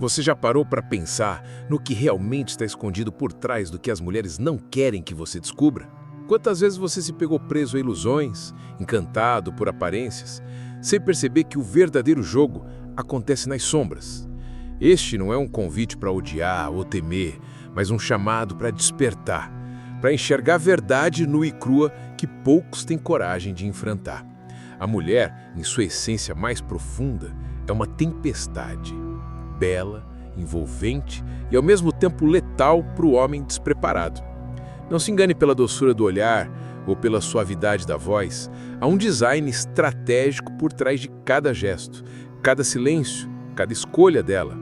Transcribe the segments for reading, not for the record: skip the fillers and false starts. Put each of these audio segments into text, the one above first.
Você já parou para pensar no que realmente está escondido por trás do que as mulheres não querem que você descubra? Quantas vezes você se pegou preso a ilusões, encantado por aparências, sem perceber que o verdadeiro jogo acontece nas sombras? Este não é um convite para odiar ou temer, mas um chamado para despertar, para enxergar a verdade nua e crua que poucos têm coragem de enfrentar. A mulher, em sua essência mais profunda, é uma tempestade. Bela, envolvente e ao mesmo tempo letal para o homem despreparado. Não se engane pela doçura do olhar ou pela suavidade da voz, há um design estratégico por trás de cada gesto, cada silêncio, cada escolha dela.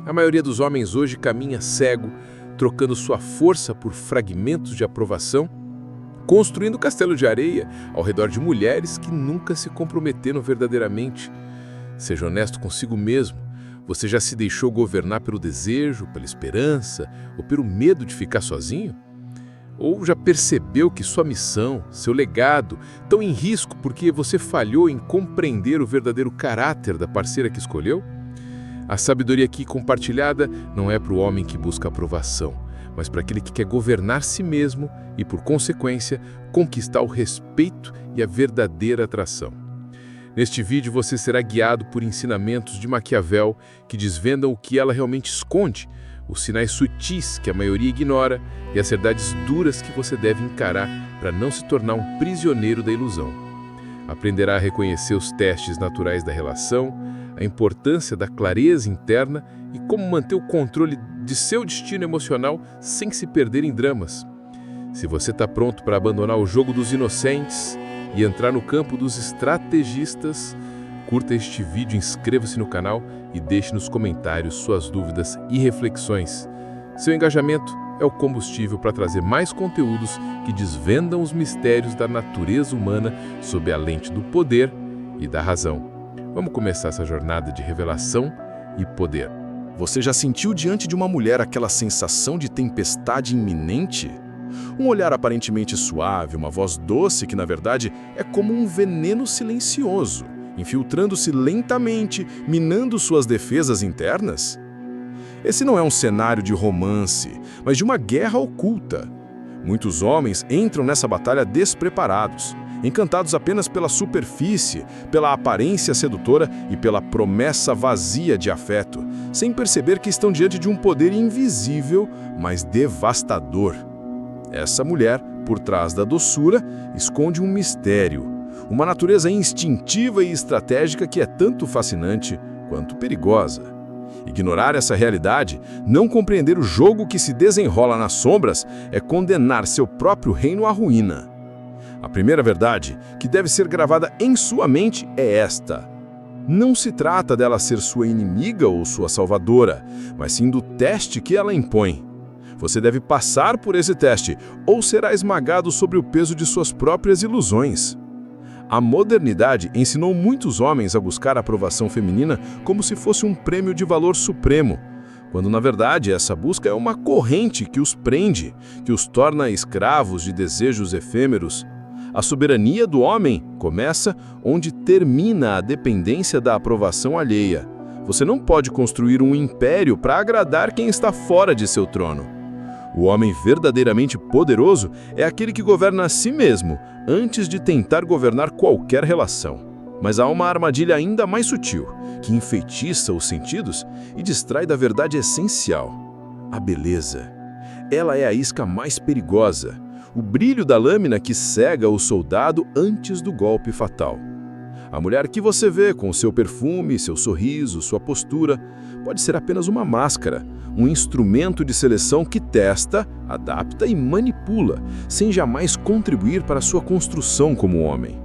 A maioria dos homens hoje caminha cego, trocando sua força por fragmentos de aprovação, construindo castelo de areia ao redor de mulheres que nunca se comprometeram verdadeiramente. Seja honesto consigo mesmo. Você já se deixou governar pelo desejo, pela esperança ou pelo medo de ficar sozinho? Ou já percebeu que sua missão, seu legado, estão em risco porque você falhou em compreender o verdadeiro caráter da parceira que escolheu? A sabedoria aqui compartilhada não é para o homem que busca aprovação, mas para aquele que quer governar si mesmo e, por consequência, conquistar o respeito e a verdadeira atração. Neste vídeo você será guiado por ensinamentos de Maquiavel que desvendam o que ela realmente esconde, os sinais sutis que a maioria ignora e as verdades duras que você deve encarar para não se tornar um prisioneiro da ilusão. Aprenderá a reconhecer os testes naturais da relação, a importância da clareza interna e como manter o controle de seu destino emocional sem se perder em dramas. Se você está pronto para abandonar o jogo dos inocentes e entrar no campo dos estrategistas, curta este vídeo, inscreva-se no canal e deixe nos comentários suas dúvidas e reflexões. Seu engajamento é o combustível para trazer mais conteúdos que desvendam os mistérios da natureza humana sob a lente do poder e da razão. Vamos começar essa jornada de revelação e poder. Você já sentiu diante de uma mulher aquela sensação de tempestade iminente? Um olhar aparentemente suave, uma voz doce que, na verdade, é como um veneno silencioso, infiltrando-se lentamente, minando suas defesas internas? Esse não é um cenário de romance, mas de uma guerra oculta. Muitos homens entram nessa batalha despreparados, encantados apenas pela superfície, pela aparência sedutora e pela promessa vazia de afeto, sem perceber que estão diante de um poder invisível, mas devastador. Essa mulher, por trás da doçura, esconde um mistério, uma natureza instintiva e estratégica que é tanto fascinante quanto perigosa. Ignorar essa realidade, não compreender o jogo que se desenrola nas sombras, é condenar seu próprio reino à ruína. A primeira verdade, que deve ser gravada em sua mente, é esta. Não se trata dela ser sua inimiga ou sua salvadora, mas sim do teste que ela impõe. Você deve passar por esse teste, ou será esmagado sobre o peso de suas próprias ilusões. A modernidade ensinou muitos homens a buscar a aprovação feminina como se fosse um prêmio de valor supremo, quando na verdade essa busca é uma corrente que os prende, que os torna escravos de desejos efêmeros. A soberania do homem começa onde termina a dependência da aprovação alheia. Você não pode construir um império para agradar quem está fora de seu trono. O homem verdadeiramente poderoso é aquele que governa a si mesmo antes de tentar governar qualquer relação. Mas há uma armadilha ainda mais sutil, que enfeitiça os sentidos e distrai da verdade essencial: a beleza. Ela é a isca mais perigosa, o brilho da lâmina que cega o soldado antes do golpe fatal. A mulher que você vê com seu perfume, seu sorriso, sua postura, pode ser apenas uma máscara, um instrumento de seleção que testa, adapta e manipula, sem jamais contribuir para sua construção como homem.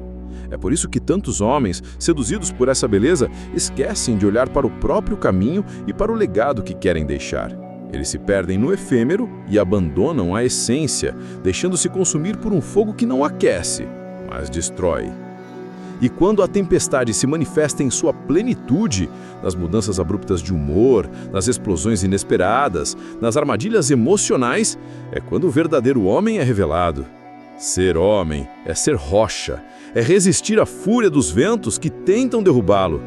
É por isso que tantos homens, seduzidos por essa beleza, esquecem de olhar para o próprio caminho e para o legado que querem deixar. Eles se perdem no efêmero e abandonam a essência, deixando-se consumir por um fogo que não aquece, mas destrói. E quando a tempestade se manifesta em sua plenitude, nas mudanças abruptas de humor, nas explosões inesperadas, nas armadilhas emocionais, é quando o verdadeiro homem é revelado. Ser homem é ser rocha, é resistir à fúria dos ventos que tentam derrubá-lo.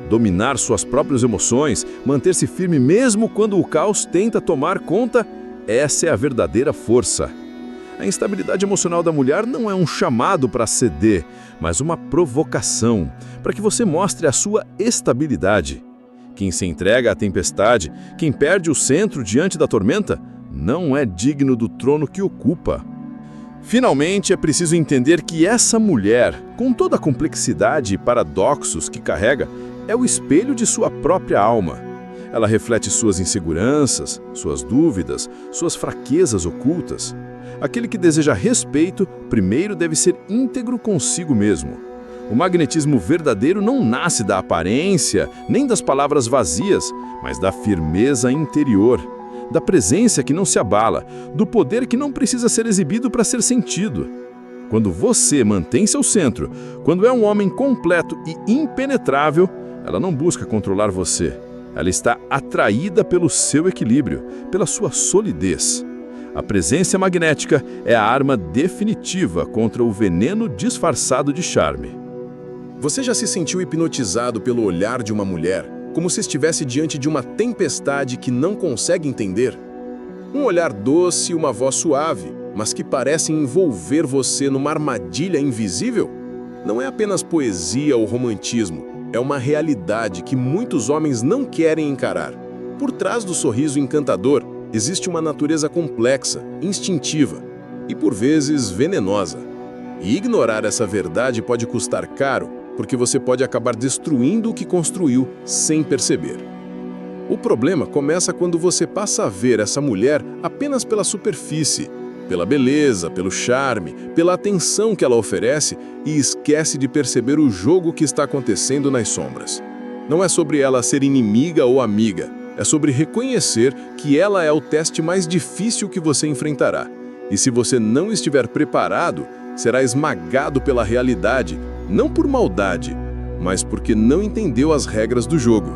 Dominar suas próprias emoções, manter-se firme mesmo quando o caos tenta tomar conta, essa é a verdadeira força. A instabilidade emocional da mulher não é um chamado para ceder, mas uma provocação, para que você mostre a sua estabilidade. Quem se entrega à tempestade, quem perde o centro diante da tormenta, não é digno do trono que ocupa. Finalmente, é preciso entender que essa mulher, com toda a complexidade e paradoxos que carrega, é o espelho de sua própria alma. Ela reflete suas inseguranças, suas dúvidas, suas fraquezas ocultas. Aquele que deseja respeito, primeiro deve ser íntegro consigo mesmo. O magnetismo verdadeiro não nasce da aparência, nem das palavras vazias, mas da firmeza interior, da presença que não se abala, do poder que não precisa ser exibido para ser sentido. Quando você mantém seu centro, quando é um homem completo e impenetrável, ela não busca controlar você. Ela está atraída pelo seu equilíbrio, pela sua solidez. A presença magnética é a arma definitiva contra o veneno disfarçado de charme. Você já se sentiu hipnotizado pelo olhar de uma mulher, como se estivesse diante de uma tempestade que não consegue entender? Um olhar doce e uma voz suave, mas que parecem envolver você numa armadilha invisível? Não é apenas poesia ou romantismo, é uma realidade que muitos homens não querem encarar. Por trás do sorriso encantador, existe uma natureza complexa, instintiva e, por vezes, venenosa. E ignorar essa verdade pode custar caro, porque você pode acabar destruindo o que construiu sem perceber. O problema começa quando você passa a ver essa mulher apenas pela superfície, pela beleza, pelo charme, pela atenção que ela oferece e esquece de perceber o jogo que está acontecendo nas sombras. Não é sobre ela ser inimiga ou amiga, é sobre reconhecer que ela é o teste mais difícil que você enfrentará. E se você não estiver preparado, será esmagado pela realidade, não por maldade, mas porque não entendeu as regras do jogo.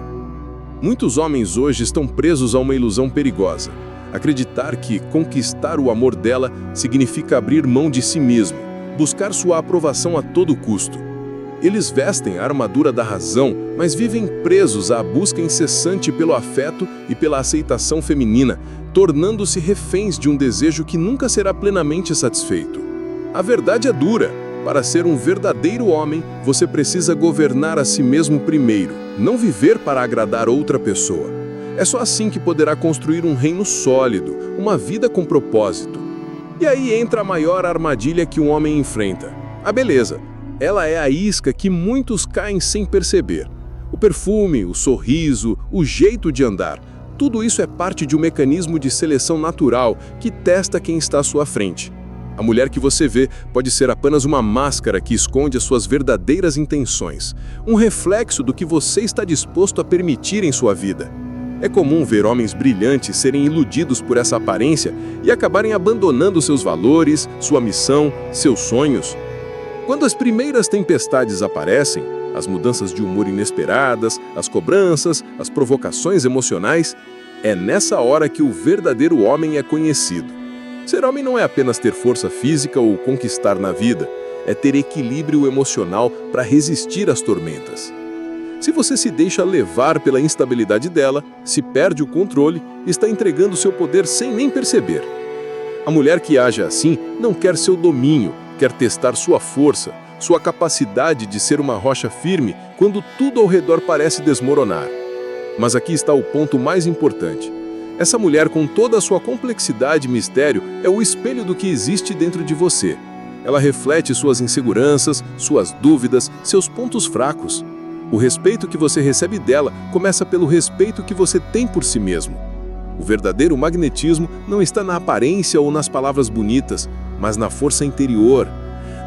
Muitos homens hoje estão presos a uma ilusão perigosa. Acreditar que conquistar o amor dela significa abrir mão de si mesmo, buscar sua aprovação a todo custo. Eles vestem a armadura da razão, mas vivem presos à busca incessante pelo afeto e pela aceitação feminina, tornando-se reféns de um desejo que nunca será plenamente satisfeito. A verdade é dura. Para ser um verdadeiro homem, você precisa governar a si mesmo primeiro, não viver para agradar outra pessoa. É só assim que poderá construir um reino sólido, uma vida com propósito. E aí entra a maior armadilha que um homem enfrenta: a beleza. Ela é a isca que muitos caem sem perceber. O perfume, o sorriso, o jeito de andar, tudo isso é parte de um mecanismo de seleção natural que testa quem está à sua frente. A mulher que você vê pode ser apenas uma máscara que esconde as suas verdadeiras intenções, um reflexo do que você está disposto a permitir em sua vida. É comum ver homens brilhantes serem iludidos por essa aparência e acabarem abandonando seus valores, sua missão, seus sonhos. Quando as primeiras tempestades aparecem, as mudanças de humor inesperadas, as cobranças, as provocações emocionais, é nessa hora que o verdadeiro homem é conhecido. Ser homem não é apenas ter força física ou conquistar na vida, é ter equilíbrio emocional para resistir às tormentas. Se você se deixa levar pela instabilidade dela, se perde o controle, está entregando seu poder sem nem perceber. A mulher que age assim não quer seu domínio, quer testar sua força, sua capacidade de ser uma rocha firme quando tudo ao redor parece desmoronar. Mas aqui está o ponto mais importante. Essa mulher, com toda a sua complexidade e mistério, é o espelho do que existe dentro de você. Ela reflete suas inseguranças, suas dúvidas, seus pontos fracos. O respeito que você recebe dela começa pelo respeito que você tem por si mesmo. O verdadeiro magnetismo não está na aparência ou nas palavras bonitas, mas na força interior,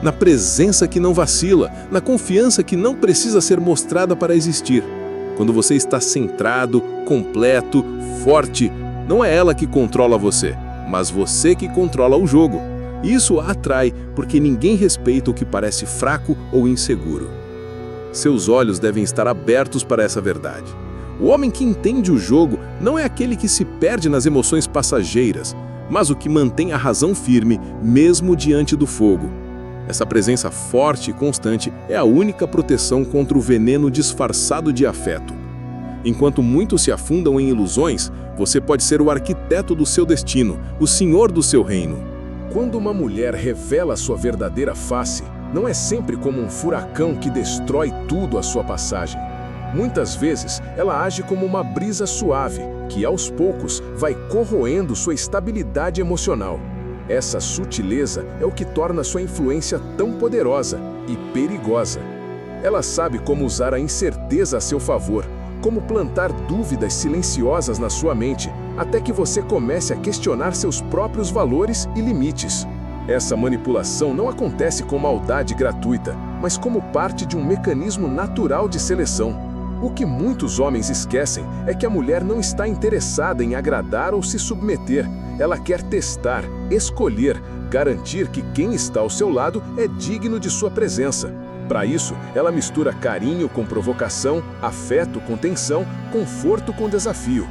na presença que não vacila, na confiança que não precisa ser mostrada para existir. Quando você está centrado, completo, forte, não é ela que controla você, mas você que controla o jogo. Isso a atrai, porque ninguém respeita o que parece fraco ou inseguro. Seus olhos devem estar abertos para essa verdade. O homem que entende o jogo não é aquele que se perde nas emoções passageiras, mas o que mantém a razão firme, mesmo diante do fogo. Essa presença forte e constante é a única proteção contra o veneno disfarçado de afeto. Enquanto muitos se afundam em ilusões, você pode ser o arquiteto do seu destino, o senhor do seu reino. Quando uma mulher revela sua verdadeira face, não é sempre como um furacão que destrói tudo à sua passagem. Muitas vezes, ela age como uma brisa suave, que aos poucos vai corroendo sua estabilidade emocional. Essa sutileza é o que torna sua influência tão poderosa e perigosa. Ela sabe como usar a incerteza a seu favor, como plantar dúvidas silenciosas na sua mente, até que você comece a questionar seus próprios valores e limites. Essa manipulação não acontece com maldade gratuita, mas como parte de um mecanismo natural de seleção. O que muitos homens esquecem é que a mulher não está interessada em agradar ou se submeter. Ela quer testar, escolher, garantir que quem está ao seu lado é digno de sua presença. Para isso, ela mistura carinho com provocação, afeto com tensão, conforto com desafio.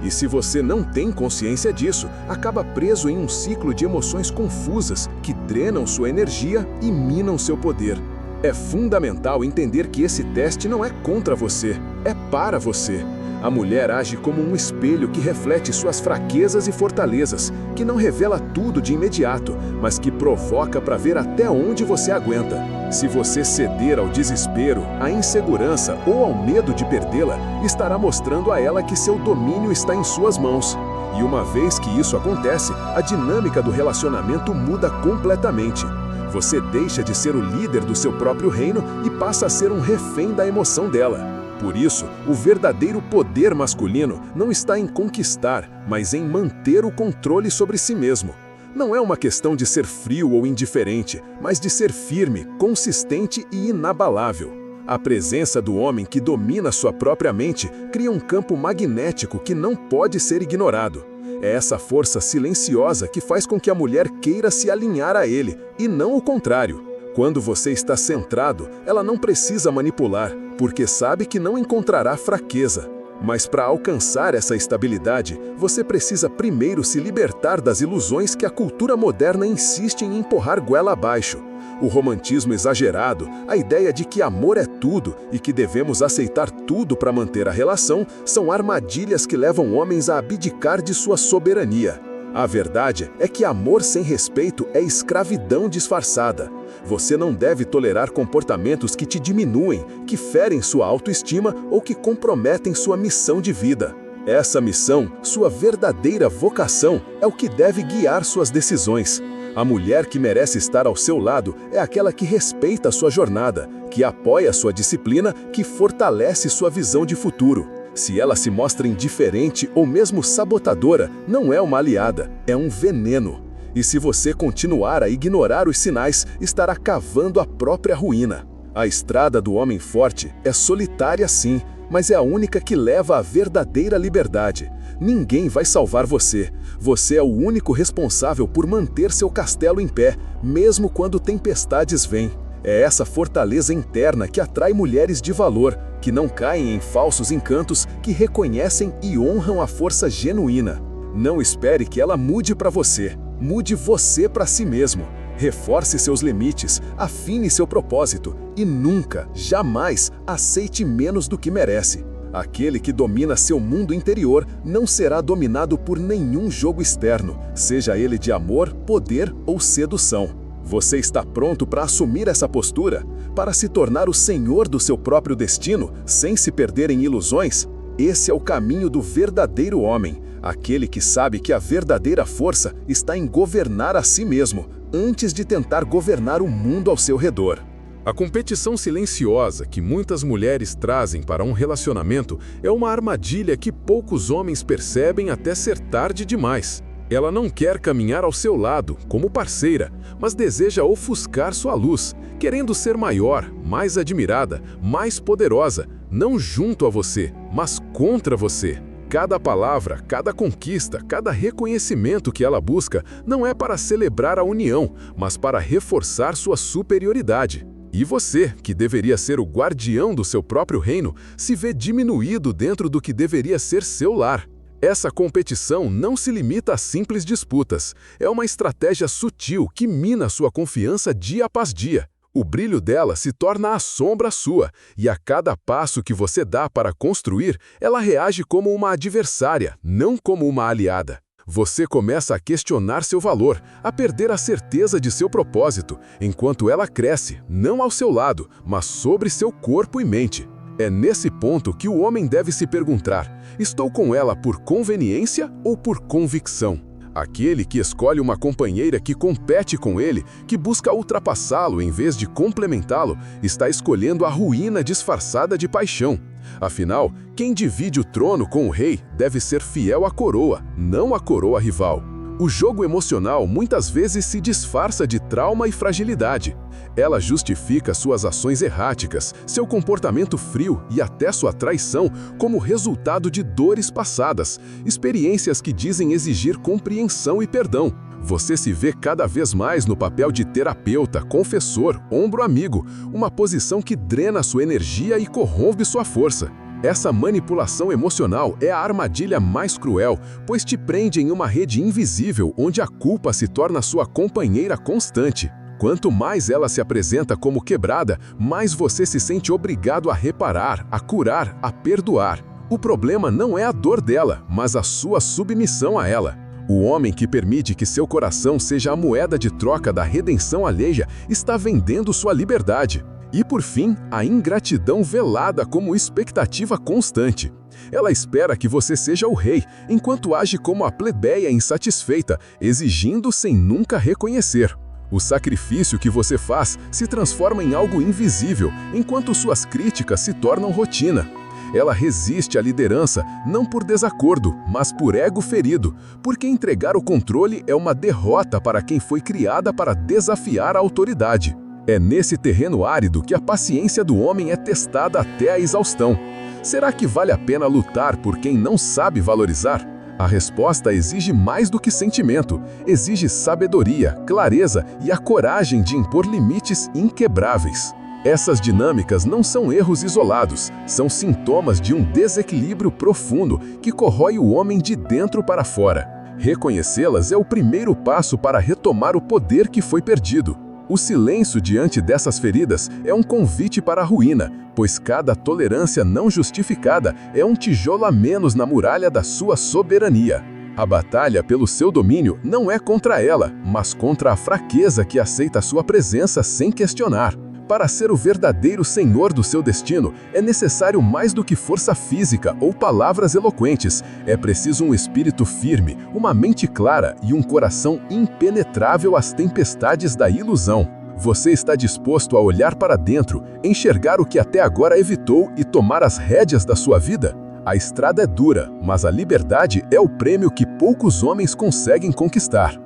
E se você não tem consciência disso, acaba preso em um ciclo de emoções confusas que drenam sua energia e minam seu poder. É fundamental entender que esse teste não é contra você, é para você. A mulher age como um espelho que reflete suas fraquezas e fortalezas, que não revela tudo de imediato, mas que provoca para ver até onde você aguenta. Se você ceder ao desespero, à insegurança ou ao medo de perdê-la, estará mostrando a ela que seu domínio está em suas mãos. E uma vez que isso acontece, a dinâmica do relacionamento muda completamente. Você deixa de ser o líder do seu próprio reino e passa a ser um refém da emoção dela. Por isso, o verdadeiro poder masculino não está em conquistar, mas em manter o controle sobre si mesmo. Não é uma questão de ser frio ou indiferente, mas de ser firme, consistente e inabalável. A presença do homem que domina sua própria mente cria um campo magnético que não pode ser ignorado. É essa força silenciosa que faz com que a mulher queira se alinhar a ele, e não o contrário. Quando você está centrado, ela não precisa manipular, porque sabe que não encontrará fraqueza. Mas para alcançar essa estabilidade, você precisa primeiro se libertar das ilusões que a cultura moderna insiste em empurrar goela abaixo. O romantismo exagerado, a ideia de que amor é tudo e que devemos aceitar tudo para manter a relação, são armadilhas que levam homens a abdicar de sua soberania. A verdade é que amor sem respeito é escravidão disfarçada. Você não deve tolerar comportamentos que te diminuem, que ferem sua autoestima ou que comprometem sua missão de vida. Essa missão, sua verdadeira vocação, é o que deve guiar suas decisões. A mulher que merece estar ao seu lado é aquela que respeita sua jornada, que apoia sua disciplina, que fortalece sua visão de futuro. Se ela se mostra indiferente ou mesmo sabotadora, não é uma aliada, é um veneno. E se você continuar a ignorar os sinais, estará cavando a própria ruína. A estrada do homem forte é solitária sim, mas é a única que leva à verdadeira liberdade. Ninguém vai salvar você. Você é o único responsável por manter seu castelo em pé, mesmo quando tempestades vêm. É essa fortaleza interna que atrai mulheres de valor, que não caem em falsos encantos, que reconhecem e honram a força genuína. Não espere que ela mude para você. Mude você para si mesmo. Reforce seus limites, afine seu propósito e nunca, jamais, aceite menos do que merece. Aquele que domina seu mundo interior não será dominado por nenhum jogo externo, seja ele de amor, poder ou sedução. Você está pronto para assumir essa postura? Para se tornar o senhor do seu próprio destino, sem se perder em ilusões? Esse é o caminho do verdadeiro homem, aquele que sabe que a verdadeira força está em governar a si mesmo, antes de tentar governar o mundo ao seu redor. A competição silenciosa que muitas mulheres trazem para um relacionamento é uma armadilha que poucos homens percebem até ser tarde demais. Ela não quer caminhar ao seu lado, como parceira, mas deseja ofuscar sua luz, querendo ser maior, mais admirada, mais poderosa, não junto a você, mas contra você. Cada palavra, cada conquista, cada reconhecimento que ela busca não é para celebrar a união, mas para reforçar sua superioridade. E você, que deveria ser o guardião do seu próprio reino, se vê diminuído dentro do que deveria ser seu lar. Essa competição não se limita a simples disputas. É uma estratégia sutil que mina sua confiança dia após dia. O brilho dela se torna a sombra sua, e a cada passo que você dá para construir, ela reage como uma adversária, não como uma aliada. Você começa a questionar seu valor, a perder a certeza de seu propósito, enquanto ela cresce, não ao seu lado, mas sobre seu corpo e mente. É nesse ponto que o homem deve se perguntar: estou com ela por conveniência ou por convicção? Aquele que escolhe uma companheira que compete com ele, que busca ultrapassá-lo em vez de complementá-lo, está escolhendo a ruína disfarçada de paixão. Afinal, quem divide o trono com o rei deve ser fiel à coroa, não à coroa rival. O jogo emocional muitas vezes se disfarça de trauma e fragilidade. Ela justifica suas ações erráticas, seu comportamento frio e até sua traição como resultado de dores passadas, experiências que dizem exigir compreensão e perdão. Você se vê cada vez mais no papel de terapeuta, confessor, ombro amigo, uma posição que drena sua energia e corrompe sua força. Essa manipulação emocional é a armadilha mais cruel, pois te prende em uma rede invisível onde a culpa se torna sua companheira constante. Quanto mais ela se apresenta como quebrada, mais você se sente obrigado a reparar, a curar, a perdoar. O problema não é a dor dela, mas a sua submissão a ela. O homem que permite que seu coração seja a moeda de troca da redenção alheia está vendendo sua liberdade. E, por fim, a ingratidão velada como expectativa constante. Ela espera que você seja o rei, enquanto age como a plebeia insatisfeita, exigindo sem nunca reconhecer. O sacrifício que você faz se transforma em algo invisível, enquanto suas críticas se tornam rotina. Ela resiste à liderança não por desacordo, mas por ego ferido, porque entregar o controle é uma derrota para quem foi criada para desafiar a autoridade. É nesse terreno árido que a paciência do homem é testada até a exaustão. Será que vale a pena lutar por quem não sabe valorizar? A resposta exige mais do que sentimento, exige sabedoria, clareza e a coragem de impor limites inquebráveis. Essas dinâmicas não são erros isolados, são sintomas de um desequilíbrio profundo que corrói o homem de dentro para fora. Reconhecê-las é o primeiro passo para retomar o poder que foi perdido. O silêncio diante dessas feridas é um convite para a ruína, pois cada tolerância não justificada é um tijolo a menos na muralha da sua soberania. A batalha pelo seu domínio não é contra ela, mas contra a fraqueza que aceita sua presença sem questionar. Para ser o verdadeiro senhor do seu destino, é necessário mais do que força física ou palavras eloquentes. É preciso um espírito firme, uma mente clara e um coração impenetrável às tempestades da ilusão. Você está disposto a olhar para dentro, enxergar o que até agora evitou e tomar as rédeas da sua vida? A estrada é dura, mas a liberdade é o prêmio que poucos homens conseguem conquistar.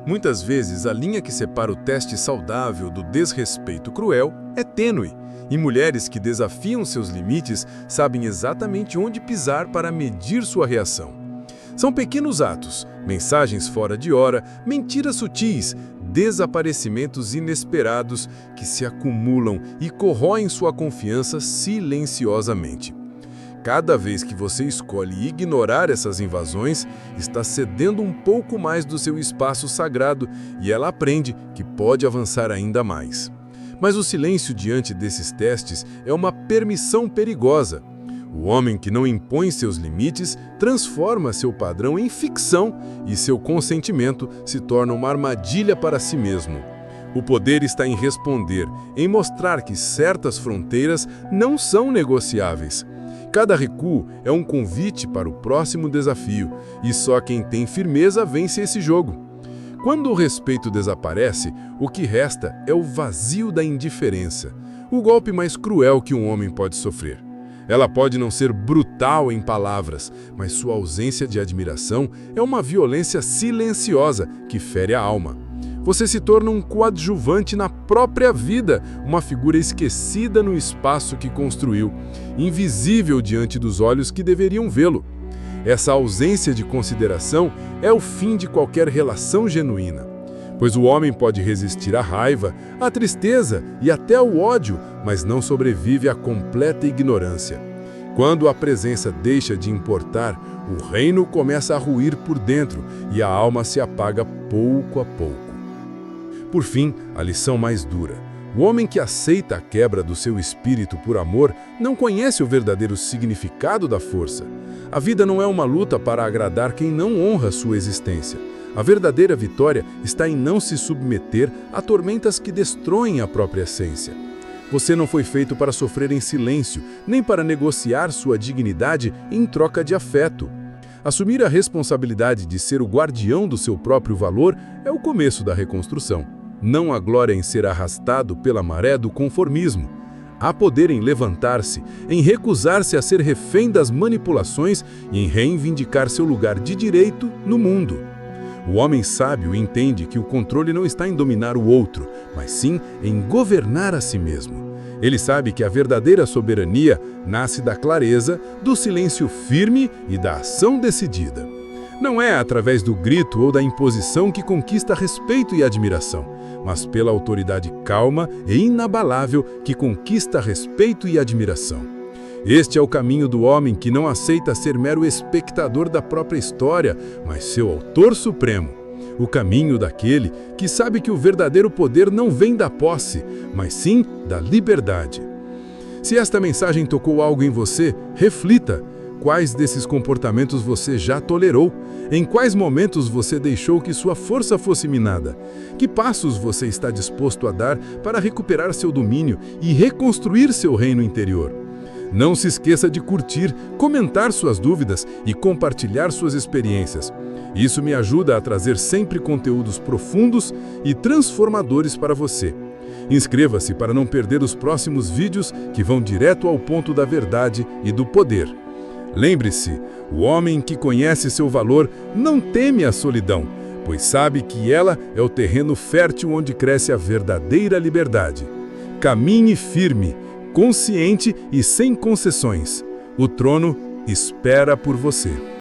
Muitas vezes, a linha que separa o teste saudável do desrespeito cruel é tênue, e mulheres que desafiam seus limites sabem exatamente onde pisar para medir sua reação. São pequenos atos, mensagens fora de hora, mentiras sutis, desaparecimentos inesperados que se acumulam e corroem sua confiança silenciosamente. Cada vez que você escolhe ignorar essas invasões, está cedendo um pouco mais do seu espaço sagrado e ela aprende que pode avançar ainda mais. Mas o silêncio diante desses testes é uma permissão perigosa. O homem que não impõe seus limites transforma seu padrão em ficção e seu consentimento se torna uma armadilha para si mesmo. O poder está em responder, em mostrar que certas fronteiras não são negociáveis. Cada recuo é um convite para o próximo desafio, e só quem tem firmeza vence esse jogo. Quando o respeito desaparece, o que resta é o vazio da indiferença, o golpe mais cruel que um homem pode sofrer. Ela pode não ser brutal em palavras, mas sua ausência de admiração é uma violência silenciosa que fere a alma. Você se torna um coadjuvante na própria vida, uma figura esquecida no espaço que construiu, invisível diante dos olhos que deveriam vê-lo. Essa ausência de consideração é o fim de qualquer relação genuína, pois o homem pode resistir à raiva, à tristeza e até ao ódio, mas não sobrevive à completa ignorância. Quando a presença deixa de importar, o reino começa a ruir por dentro e a alma se apaga pouco a pouco. Por fim, a lição mais dura. O homem que aceita a quebra do seu espírito por amor não conhece o verdadeiro significado da força. A vida não é uma luta para agradar quem não honra sua existência. A verdadeira vitória está em não se submeter a tormentas que destroem a própria essência. Você não foi feito para sofrer em silêncio, nem para negociar sua dignidade em troca de afeto. Assumir a responsabilidade de ser o guardião do seu próprio valor é o começo da reconstrução. Não há glória em ser arrastado pela maré do conformismo. Há poder em levantar-se, em recusar-se a ser refém das manipulações e em reivindicar seu lugar de direito no mundo. O homem sábio entende que o controle não está em dominar o outro, mas sim em governar a si mesmo. Ele sabe que a verdadeira soberania nasce da clareza, do silêncio firme e da ação decidida. Não é através do grito ou da imposição que conquista respeito e admiração, mas pela autoridade calma e inabalável que conquista respeito e admiração. Este é o caminho do homem que não aceita ser mero espectador da própria história, mas seu autor supremo. O caminho daquele que sabe que o verdadeiro poder não vem da posse, mas sim da liberdade. Se esta mensagem tocou algo em você, reflita. Quais desses comportamentos você já tolerou? Em quais momentos você deixou que sua força fosse minada? Que passos você está disposto a dar para recuperar seu domínio e reconstruir seu reino interior? Não se esqueça de curtir, comentar suas dúvidas e compartilhar suas experiências. Isso me ajuda a trazer sempre conteúdos profundos e transformadores para você. Inscreva-se para não perder os próximos vídeos que vão direto ao ponto da verdade e do poder. Lembre-se, o homem que conhece seu valor não teme a solidão, pois sabe que ela é o terreno fértil onde cresce a verdadeira liberdade. Caminhe firme, consciente e sem concessões. O trono espera por você.